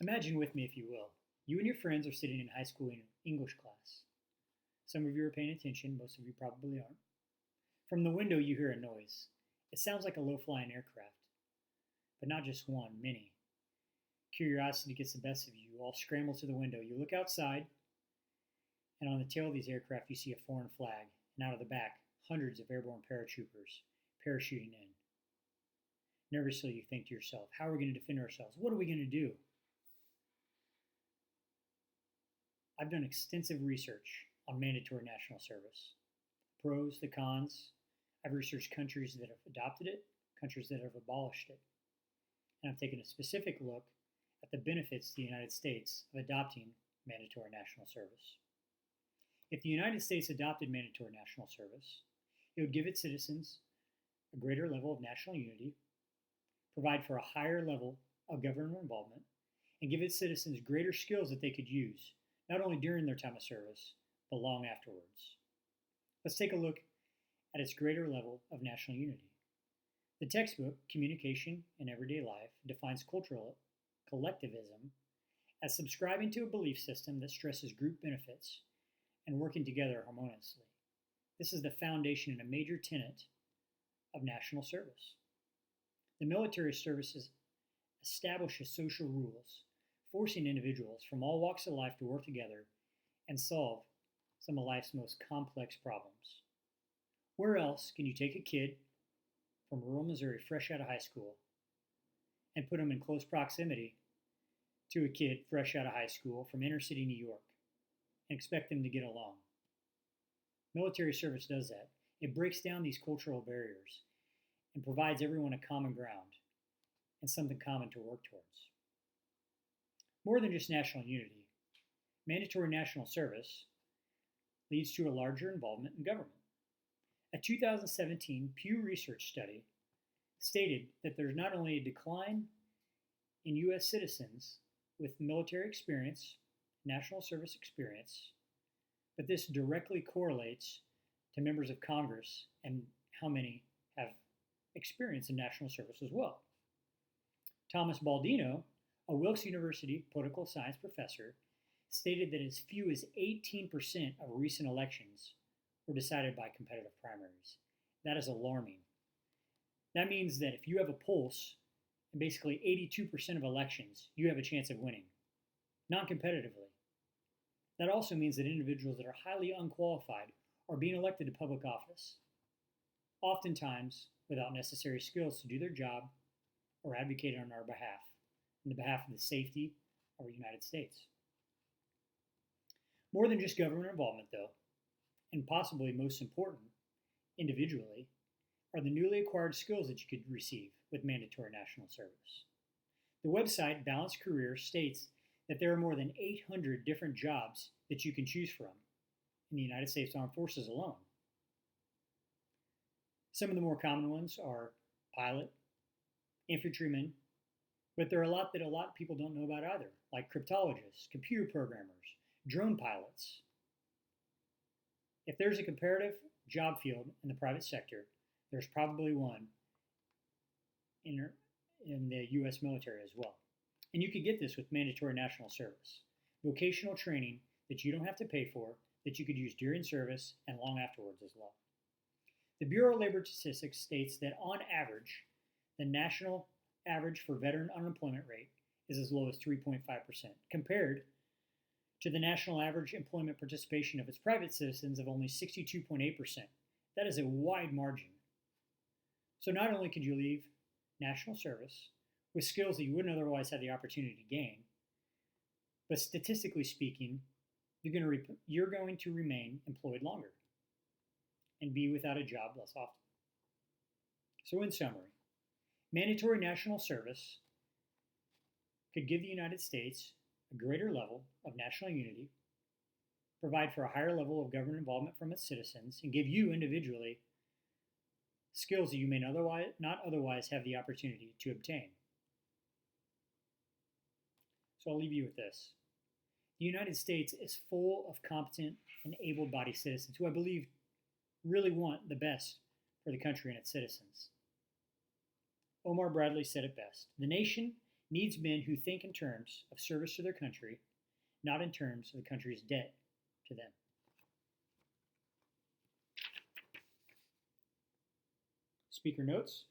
Imagine with me, if you will. You and your friends are sitting in high school English class. Some of you are paying attention, most of you probably aren't. From the window, you hear a noise. It sounds like a low flying aircraft, but not just one, many. Curiosity gets the best of you. You all scramble to the window. You look outside, and on the tail of these aircraft, you see a foreign flag, and out of the back, hundreds of airborne paratroopers parachuting in. Nervously, you think to yourself, how are we going to defend ourselves? What are we going to do? I've done extensive research on mandatory national service. The pros, the cons. I've researched countries that have adopted it, countries that have abolished it. And I've taken a specific look at the benefits to the United States of adopting mandatory national service. If the United States adopted mandatory national service, it would give its citizens a greater level of national unity, provide for a higher level of government involvement, and give its citizens greater skills that they could use, not only during their time of service, but long afterwards. Let's take a look at its greater level of national unity. The textbook, Communication in Everyday Life, defines cultural collectivism as subscribing to a belief system that stresses group benefits and working together harmoniously. This is the foundation and a major tenet of national service. The military services establishes social rules, forcing individuals from all walks of life to work together and solve some of life's most complex problems. Where else can you take a kid from rural Missouri fresh out of high school and put them in close proximity to a kid fresh out of high school from inner city New York and expect them to get along? Military service does that. It breaks down these cultural barriers and provides everyone a common ground and something common to work towards. More than just national unity, mandatory national service leads to a larger involvement in government. A 2017 Pew Research study stated that there's not only a decline in U.S. citizens with military experience, national service experience, but this directly correlates to members of Congress and how many have experience in national service as well. Thomas Baldino, a Wilkes University political science professor, stated that as few as 18% of recent elections were decided by competitive primaries. That is alarming. That means that if you have a pulse, and basically 82% of elections, you have a chance of winning, non-competitively. That also means that individuals that are highly unqualified are being elected to public office, oftentimes without necessary skills to do their job or advocate on our behalf, on the behalf of the safety of the United States. More than just government involvement, though, and possibly most important, individually, are the newly acquired skills that you could receive with mandatory national service. The website Balanced Career states that there are more than 800 different jobs that you can choose from in the United States Armed Forces alone. Some of the more common ones are pilot, infantryman, but there are a lot of people don't know about either, like cryptologists, computer programmers, drone pilots. If there's a comparative job field in the private sector, there's probably one in the U.S. military as well. And you could get this with mandatory national service, vocational training that you don't have to pay for, that you could use during service and long afterwards as well. The Bureau of Labor Statistics states that on average, the national average for veteran unemployment rate is as low as 3.5%, compared to the national average employment participation of its private citizens of only 62.8%. That is a wide margin. So not only could you leave national service with skills that you wouldn't otherwise have the opportunity to gain, but statistically speaking, you're going to remain employed longer and be without a job less often. So in summary, mandatory national service could give the United States a greater level of national unity, provide for a higher level of government involvement from its citizens, and give you individually skills that you may not otherwise have the opportunity to obtain. So I'll leave you with this. The United States is full of competent and able-bodied citizens who I believe really want the best for the country and its citizens. Omar Bradley said it best. The nation needs men who think in terms of service to their country, not in terms of the country's debt to them. Speaker notes.